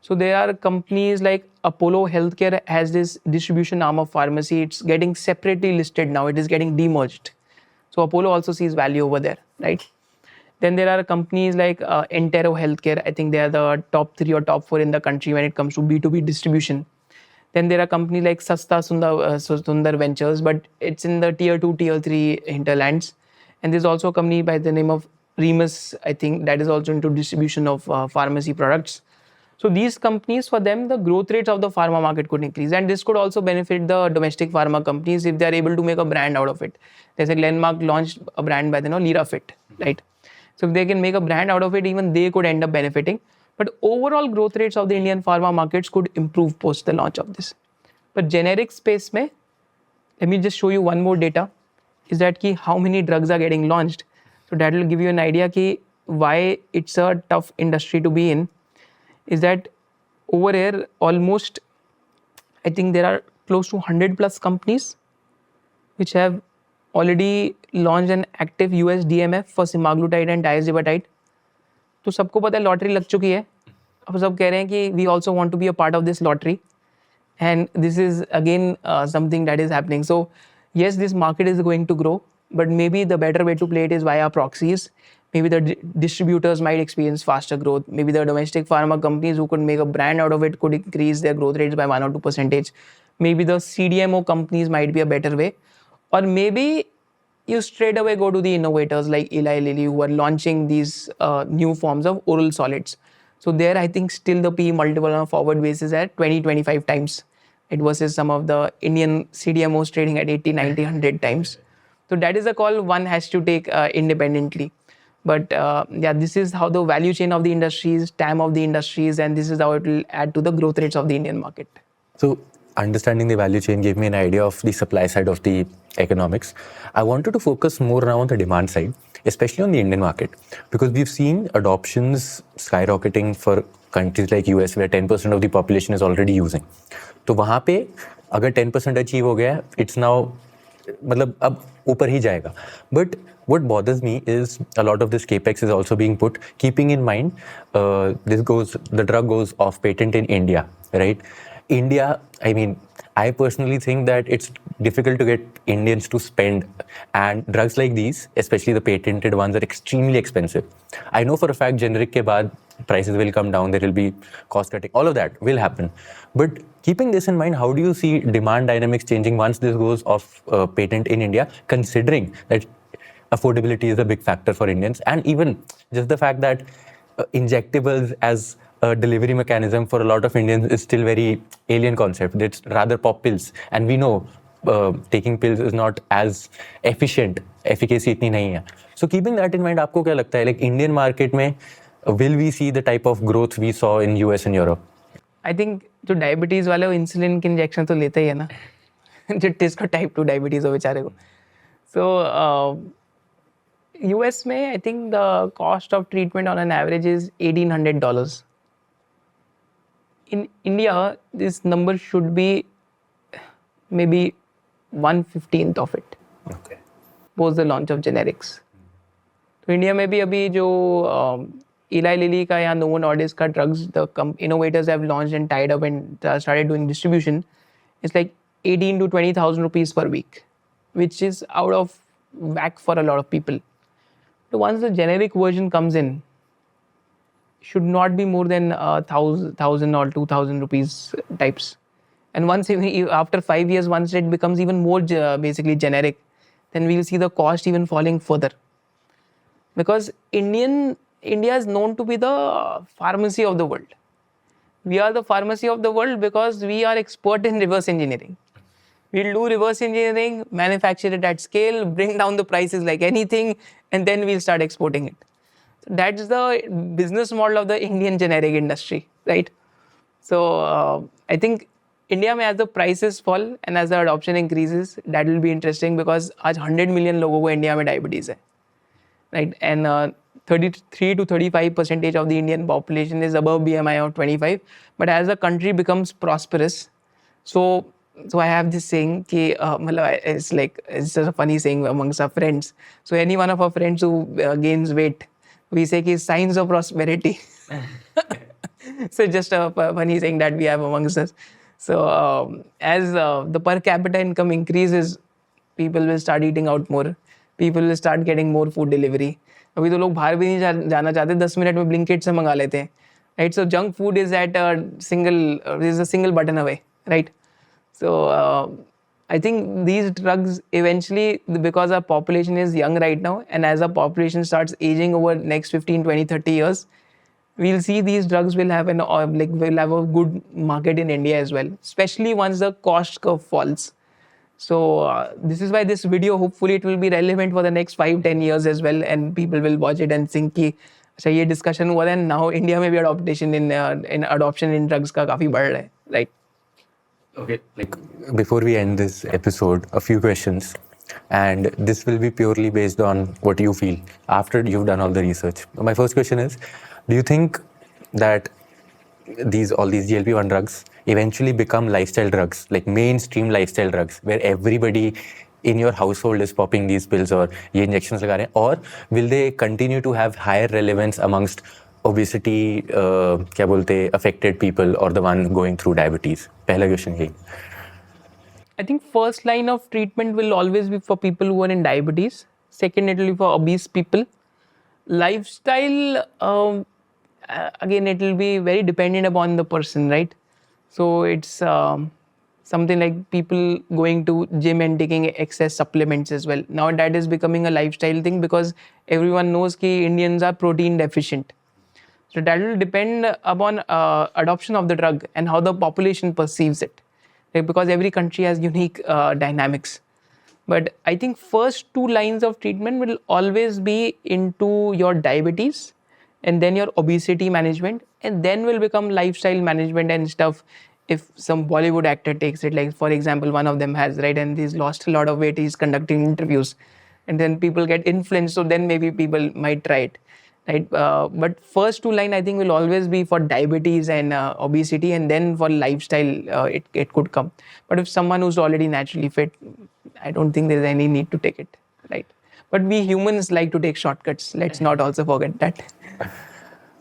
So there are companies like Apollo Healthcare has this distribution arm of pharmacy. It's getting separately listed now. It is getting demerged. So Apollo also sees value over there, right? Then there are companies like Entero Healthcare. I think they are the top 3 or top 4 in the country when it comes to B2B distribution. Then there are companies like Sundar Ventures, but it's in the tier 2, tier 3 hinterlands. And there's also a company by the name of Remus, I think, that is also into distribution of pharmacy products. So these companies, for them, the growth rates of the pharma market could increase. And this could also benefit the domestic pharma companies if they are able to make a brand out of it. There's a Glenmark launched a brand by the name Lirafit, right? So if they can make a brand out of it, even they could end up benefiting. But overall growth rates of the Indian pharma markets could improve post the launch of this. But generic space mein, let me just show you one more data, is that ki how many drugs are getting launched. So that will give you an idea ki why it's a tough industry to be in. Is that over here, almost, I think there are close to 100 plus companies which have already launched an active US DMF for semaglutide and diazepatide. तो सबको पता है lottery लग चुकी है. अब सब कह रहे हैं कि we also want to be a part of this lottery. And this is again something that is happening. So yes, this market is going to grow, but maybe the better way to play it is via proxies. Maybe the distributors might experience faster growth. Maybe the domestic pharma companies who could make a brand out of it could increase their growth rates by 1 or 2%. Maybe the CDMO companies might be a better way. Or maybe you straight away go to the innovators like Eli Lilly who are launching these new forms of oral solids. So there, I think still the PE multiple on a forward basis at 20-25 times. It versus some of the Indian CDMOs trading at 80, 90, 100 times. So that is a call one has to take independently. But yeah, this is how the value chain of the industries, TAM of the industries, and this is how it will add to the growth rates of the Indian market. So understanding the value chain gave me an idea of the supply side of the economics. I wanted to focus more now on the demand side, especially on the Indian market, because we've seen adoptions skyrocketing for countries like US where 10% of the population is already using. तो वहाँ पे अगर 10% achieve हो गया, it's now मतलब अब ऊपर ही जाएगा. But what bothers me is a lot of this capex is also being put, keeping in mind the drug goes off patent in India, right? India, I mean, I personally think that it's difficult to get Indians to spend, and drugs like these, especially the patented ones, are extremely expensive. I know for a fact generic ke baad prices will come down, there will be cost cutting, all of that will happen. But keeping this in mind, how do you see demand dynamics changing once this goes off patent in India, considering that affordability is a big factor for Indians, and even just the fact that injectables as a delivery mechanism for a lot of Indians is still very alien concept. It's rather pop pills, and we know taking pills is not as efficient. Efficacy इतनी नहीं है. So keeping that in mind, आपको क्या लगता है, like Indian market में will we see the type of growth we saw in US and Europe? I think जो diabetes वाले वो इंसुलिन के इंजेक्शन तो लेते ही है ना जिसको टाइप 2 डायबिटीज हो बेचारे को. So US में I think the cost of treatment on an average is $1,800. In India, this number should be maybe 1/15th of it. Okay. post the launch of generics. तो इंडिया में भी अभी जो Eli Lilly का या Novo Nordisk का drugs the innovators have launched and tied up and started doing distribution, it's like 18 to 20,000 rupees per week, which is out of whack for a lot of people. So once the generic version comes in, should not be more than 1,000 or 2,000 rupees types. And once after 5 years, once it becomes even more basically generic, then we'll see the cost even falling further. Because India is known to be the pharmacy of the world. We are the pharmacy of the world because we are expert in reverse engineering. We'll do reverse engineering, manufacture it at scale, bring down the prices like anything, and then we'll start exporting it. So that's the business model of the Indian generic industry, right? So I think India में as the prices fall and as the adoption increases, that will be interesting because आज 100 million लोगों को India में diabetes है, right? And 33 to 35% of the Indian population is above BMI of 25. But as the country becomes prosperous, so I have this saying कि it's just a funny saying amongst our friends. So any one of our friends who gains weight, we say कि signs of prosperity. So just a funny saying that we have amongst us. So as the per capita income increases, people will start eating out more. People will start getting more food delivery. अभी तो लोग बाहर भी नहीं जाना चाहते, 10 minute में Blinkit से मंगा लेते हैं, right? So junk food is at a single button away, right? So I think these drugs eventually, because our population is young right now, and as our population starts aging over next 15, 20, 30 years, we'll see these drugs will have will have a good market in India as well, especially once the cost curve falls. So this is why this video, hopefully it will be relevant for the next 5-10 years as well, and people will watch it and think कि अच्छा ये discussion हुआ था, and now India में भी adoption in drugs का काफी बढ़ रहा है, right? Okay, like before we end this episode, a few questions, and this will be purely based on what you feel after you've done all the research. My first question is, do you think that all these GLP-1 drugs eventually become lifestyle drugs, like mainstream lifestyle drugs, where everybody in your household is popping these pills or ये injections लगा रहे हैं, or will they continue to have higher relevance amongst obesity क्या बोलते affected people or the one going through diabetes? पहला question यही. I think first line of treatment will always be for people who are in diabetes. Second, it will be for obese people. Lifestyle, again, it will be very dependent upon the person, right? So it's something like people going to gym and taking excess supplements as well. Now that is becoming a lifestyle thing because everyone knows that Indians are protein deficient. So that will depend upon adoption of the drug and how the population perceives it, like, because every country has unique dynamics. But I think first 2 lines of treatment will always be into your diabetes and then your obesity management, and then will become lifestyle management and stuff if some Bollywood actor takes it. Like for example, one of them has, right, and he's lost a lot of weight, he's conducting interviews, and then people get influenced, so then maybe people might try it, right? But first 2 line I think will always be for diabetes and obesity, and then for lifestyle it could come. But if someone who's already naturally fit, I don't think there's any need to take it, right? But we humans like to take shortcuts, let's not also forget that.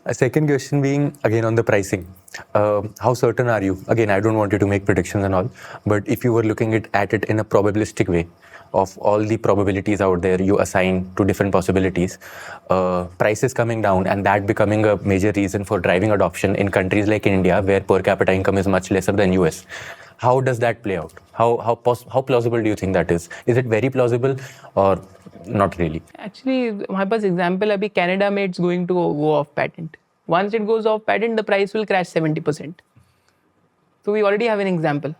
A second question being again on the pricing. How certain are you? Again, I don't want you to make predictions and all, but if you were looking at it in a probabilistic way, of all the probabilities out there you assign to different possibilities, prices coming down and that becoming a major reason for driving adoption in countries like India, where per capita income is much lesser than US. How does that play out? How plausible do you think that is? Is it very plausible or not really? Actually, my first example, abhi Canada में it's going to go off patent. Once it goes off patent, the price will crash 70%. So we already have an example.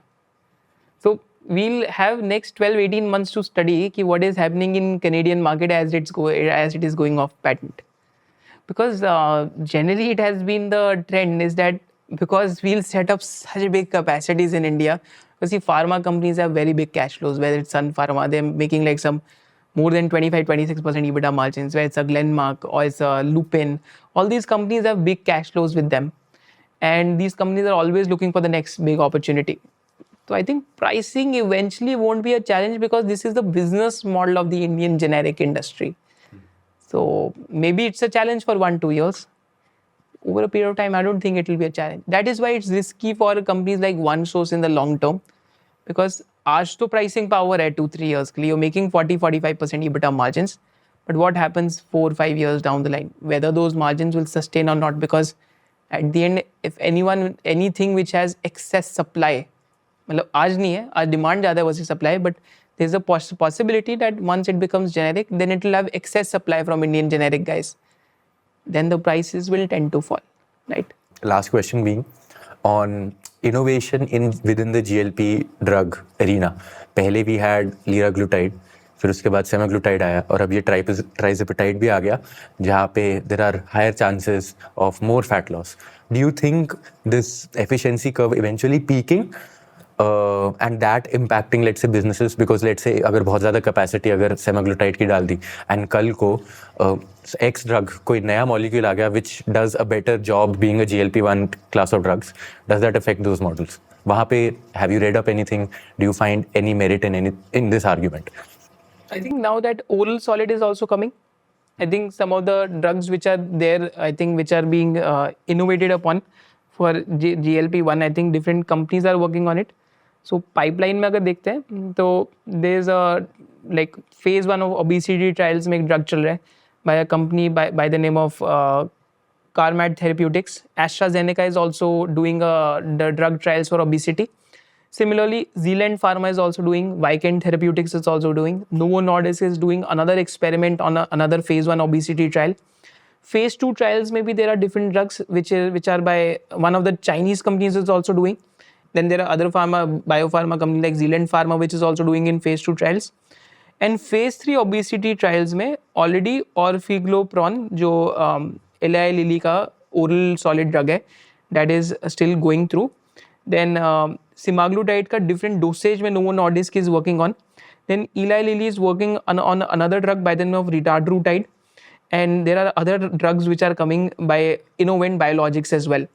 So we'll have next 12-18 months to study ki what is happening in Canadian market as it is going off patent. Because generally it has been the trend is that because we'll set up such big capacities in India, because the pharma companies have very big cash flows, whether it's Sun Pharma, they're making like some more than 25-26% EBITDA margins, where it's a Glenmark or it's a Lupin. All these companies have big cash flows with them. And these companies are always looking for the next big opportunity. So I think pricing eventually won't be a challenge because this is the business model of the Indian generic industry. So maybe it's a challenge for 1-2 years. Over a period of time, I don't think it will be a challenge. That is why it's risky for companies like OneSource in the long term, because आज तो pricing power है 2-3 years के लिए, you're making 40-45% EBITDA margins. But what happens 4-5 years down the line? Whether those margins will sustain or not, because at the end, if anything which has excess supply, मतलब आज नहीं है, आज demand ज़्यादा है versus supply, but there's a possibility that once it becomes generic, then it will have excess supply from Indian generic guys. Then the prices will tend to fall, right? Last question being on innovation within the GLP drug arena. पहले we had liraglutide, फिर उसके बाद semaglutide आया, और अब ये trizepatide भी आ गया, जहाँ पे there are higher chances of more fat loss. Do you think this efficiency curve eventually peaking and that impacting, let's say, businesses? Because let's say अगर बहुत ज़्यादा capacity अगर semaglutide की डाल दी and कल को X drug कोई नया molecule आ गया which does a better job being a GLP-1 class of drugs, does that affect those models? वहाँ पे have you read up anything? Do you find any merit in this argument? I think now that oral solid is also coming, I think some of the drugs which are there, I think which are being innovated upon for GLP-1, I think different companies are working on it. So pipeline में अगर देखते हैं तो there's a like phase 1 of obesity trials में एक drug चल रहा है by a company by the name of Carmad Therapeutics. AstraZeneca is also doing the drug trials for obesity. Similarly, Zealand Pharma is also doing, Vikent Therapeutics is also doing, Novo Nordisk is doing another experiment on another phase 1 obesity trial. Phase 2 trials, maybe there are different drugs which are by one of the Chinese companies is also doing. Then there are other biopharma companies like Zealand Pharma which is also doing in phase 2 trials. And phase 3 obesity trials में already orforglipron जो Eli Lilly का oral solid drug है, that is still going through. Then semaglutide का different dosage में Novo Nordisk is working on. Then Eli Lilly is working on another drug by the name of retardrutide. And there are other drugs which are coming by Innovent Biologics as well.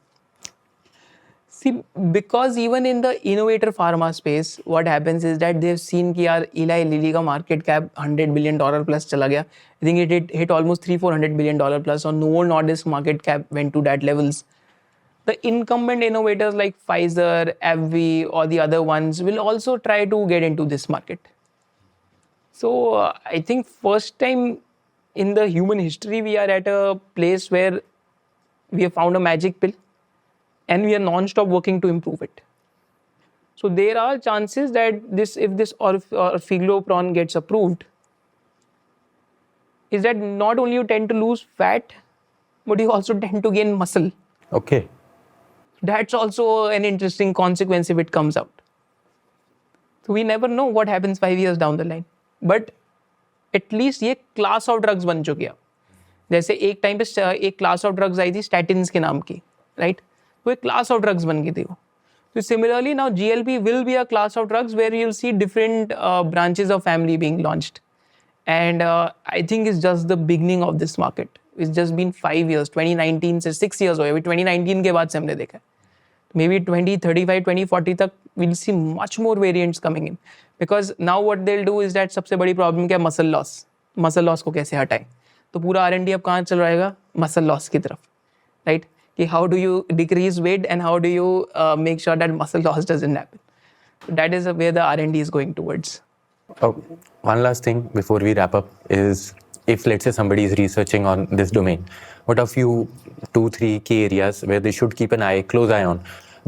See, because even in the innovator pharma space, what happens is that they've seen कि यार Eli Lilly का market cap $100 billion plus चला गया. I think it hit almost $300-400 billion plus. On Novo Nordisk market cap went to that levels. The incumbent innovators like Pfizer, AbbVie, or the other ones will also try to get into this market. So I think first time in the human history we are at a place where we have found a magic pill and we are non-stop working to improve it. So there are chances that if this orforglipron gets approved, is that not only you tend to lose fat, but you also tend to gain muscle. Okay. That's also an interesting consequence if it comes out. So we never know what happens 5 years down the line. But at least ये class of drugs बन चुकी है. जैसे एक time पे एक class of drugs आई थी statins के नाम की, right? वो एक class of drugs बन गई थी वो. So similarly now GLP will be a class of drugs where you'll see different branches of family being launched. And I think it's just the beginning of this market. It's just been 5 years, 2019 से 6 years हो गए. 2019 के बाद से हमने देखा. Maybe 2035, 2040 तक we'll see much more variants coming in. Because now what they'll do is that सबसे बड़ी problem क्या है? Muscle loss. Muscle loss को कैसे हटाएं? तो पूरा R&D अब कहाँ चल रहेगा? Muscle loss की तरफ, right? कि how do you decrease weight and how do you make sure that muscle loss doesn't happen? That is where the R&D is going towards. One last thing before we wrap up is, if let's say somebody is researching on this domain, what are few 2-3 key areas where they should keep an close eye on?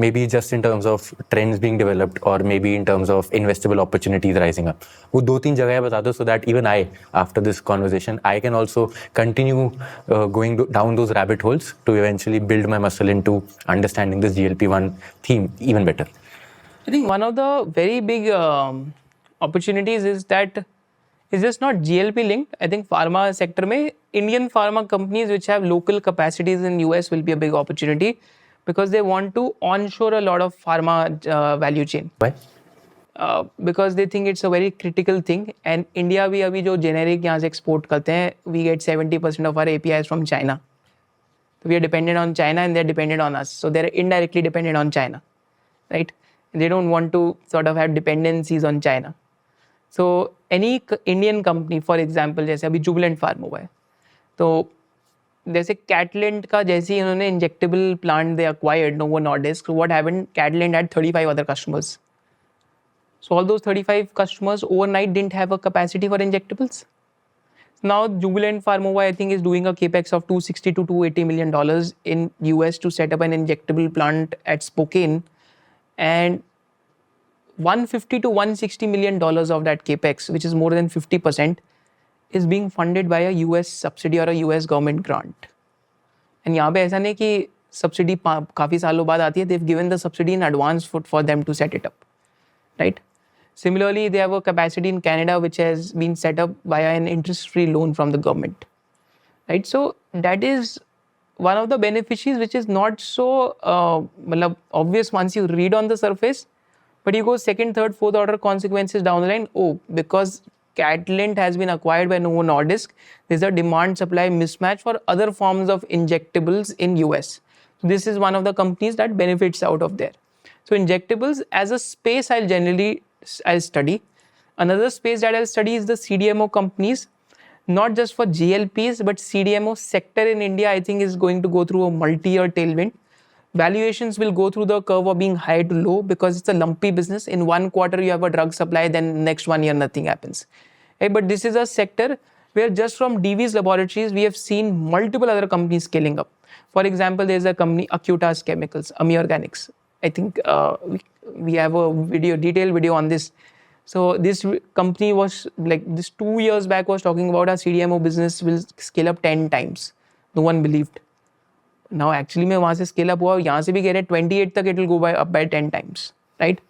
Maybe just in terms of trends being developed, or maybe in terms of investable opportunities rising up. वो 2-3 जगह बता दो, so that even I, after this conversation, I can also continue going down those rabbit holes to eventually build my muscle into understanding this GLP-1 theme even better. I think one of the very big opportunities is that it's just not GLP linked. I think pharma sector में Indian pharma companies which have local capacities in US will be a big opportunity, because they want to onshore a lot of pharma value chain. Why? Because they think it's a very critical thing. And India भी अभी जो generic यहाँ से export करते हैं, we get 70% of our APIs from China. So we are dependent on China and they're dependent on us. So they're indirectly dependent on China, right? They don't want to sort of have dependencies on China. So any Indian company, for example, जैसे अभी Jubilant farm हुआ है, तो जैसे कैटलेंट का जैसे ही इन्होंने injectable plant they acquired Novo Nordisk, what happened, Catalent had 35 other customers. So all those 35 customers overnight didn't have a capacity for injectables. Now Jubilant Pharmova, I think, is doing a capex of $260 to $280 million in US to set up an injectable plant at Spokane, and $150 to $160 million of that capex, which is more than 50%, is being funded by a US subsidy or a US government grant. And यहाँ पे ऐसा नहीं कि subsidy काफी सालों बाद आती है. They've given the subsidy in advance for them to set it up, right? Similarly, they have a capacity in Canada which has been set up via an interest-free loan from the government, right? So that is one of the beneficiaries which is not so obvious once you read on the surface, but you go second, third, fourth order consequences down the line. Oh, because Catalent has been acquired by Novo Nordisk, there's a demand-supply mismatch for other forms of injectables in US. So this is one of the companies that benefits out of there. So injectables as a space I'll study. Another space that I'll study is the CDMO companies, not just for GLPs, but CDMO sector in India, I think, is going to go through a multi-year tailwind. Valuations will go through the curve of being high to low because it's a lumpy business. In one quarter, you have a drug supply, then next 1 year, nothing happens. Right? But this is a sector where just from DV's laboratories, we have seen multiple other companies scaling up. For example, there's a company, Acuitas Chemicals, Ami Organics. I think we have a detailed video on this. So this company was like, this 2 years back was talking about our CDMO business will scale up 10 times. No one believed. Now actually में वहाँ से scale up हुआ, यहाँ से भी कह रहे 28 तक it will go up by 10 times, right?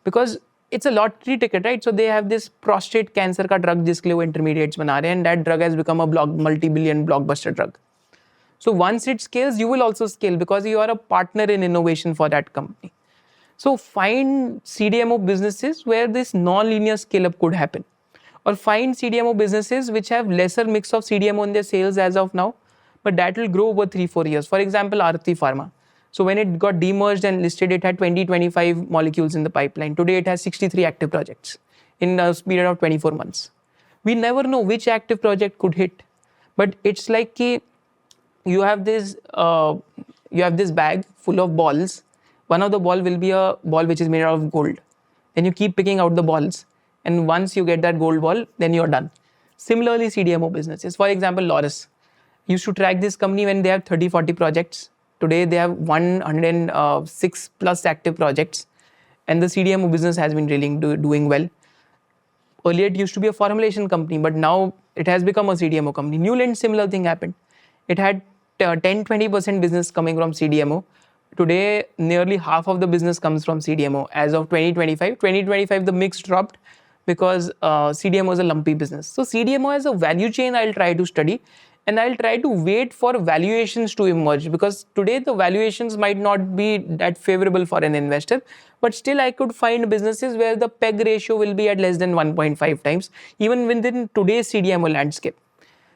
Because it's a lottery ticket, right? So they have this prostate cancer का drug जिसके लिए वो intermediates बना रहे हैं, and that drug has become a multi-billion blockbuster drug. So once it scales, you will also scale because you are a partner in innovation for that company. So find CDMO businesses where this non-linear scale-up could happen, or find CDMO businesses which have lesser mix of CDMO in their sales as of now, but that will grow over 3-4 years. For example, Aarti Pharma. So when it got demerged and listed, it had 20-25 molecules in the pipeline. Today it has 63 active projects in a period of 24 months. We never know which active project could hit, but it's like you have this bag full of balls. One of the ball will be a ball which is made out of gold. Then you keep picking out the balls, and once you get that gold ball, then you're done. Similarly, CDMO businesses. For example, Laurus used to track this company when they have 30-40 projects. Today they have 106 plus active projects, and the CDMO business has been really doing well. Earlier it used to be a formulation company, but now it has become a CDMO company. Newland, similar thing happened. It had 10-20% business coming from CDMO. Today, nearly half of the business comes from CDMO. As of 2025, the mix dropped because CDMO is a lumpy business. So CDMO as a value chain, I'll try to study, and I'll try to wait for valuations to emerge, because today the valuations might not be that favorable for an investor, but still I could find businesses where the PEG ratio will be at less than 1.5 times, even within today's CDMO landscape.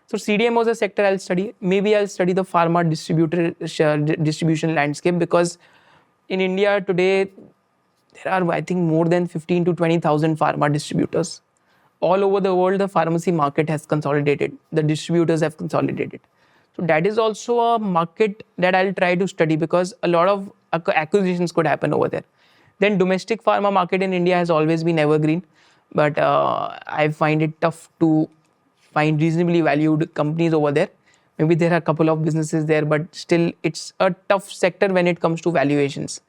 So CDMO is a sector I'll study. Maybe I'll study the pharma distribution landscape, because in India today, there are, I think, more than 15 to 20,000 pharma distributors. All over the world, the pharmacy market has consolidated. The distributors have consolidated. So that is also a market that I'll try to study, because a lot of acquisitions could happen over there. Then domestic pharma market in India has always been evergreen, but I find it tough to find reasonably valued companies over there. Maybe there are a couple of businesses there, but still it's a tough sector when it comes to valuations.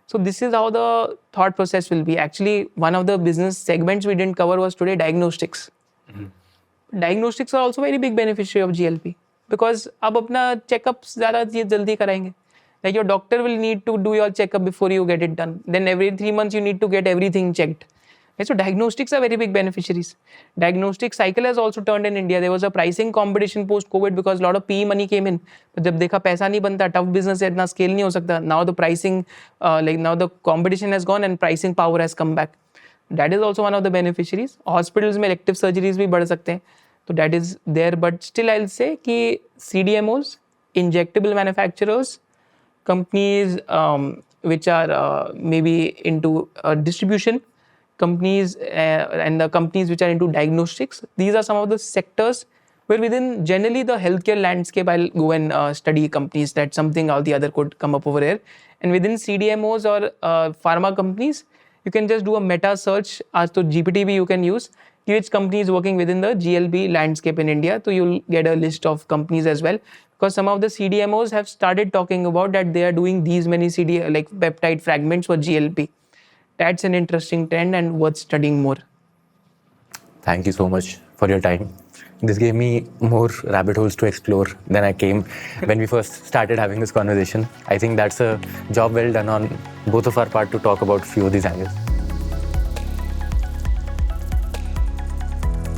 So this is how the thought process will be. Actually, one of the business segments we didn't cover was today diagnostics. Mm-hmm. Diagnostics are also very big beneficiary of GLP, because अब अपना checkups ज़्यादा जल्दी कराएंगे. Like your doctor will need to do your checkup before you get it done. Then every 3 months you need to get everything checked. Okay, so diagnostics are very big beneficiaries. Diagnostic cycle has also turned in India. There was a pricing competition post-COVID because a lot of PE money came in. But जब देखा पैसा नहीं बनता, tough business है, इतना scale नहीं हो सकता. Now the pricing, now the competition has gone and pricing power has come back. That is also one of the beneficiaries. Hospitals में elective surgeries भी बढ़ सकते हैं. So that is there. But still I'll say कि CDMOs, injectable manufacturers, companies which are maybe into distribution companies and the companies which are into diagnostics. These are some of the sectors where within generally the healthcare landscape, I'll go and study companies that something or the other could come up over here. And within CDMOs or pharma companies, you can just do a meta search as to GPTV you can use, which company is working within the GLP landscape in India. So you'll get a list of companies as well, because some of the CDMOs have started talking about that they are doing these many like peptide fragments for GLP. That's an interesting trend and worth studying more. Thank you so much for your time. This gave me more rabbit holes to explore than I came when we first started having this conversation. I think that's a job well done on both of our part to talk about few of these angles.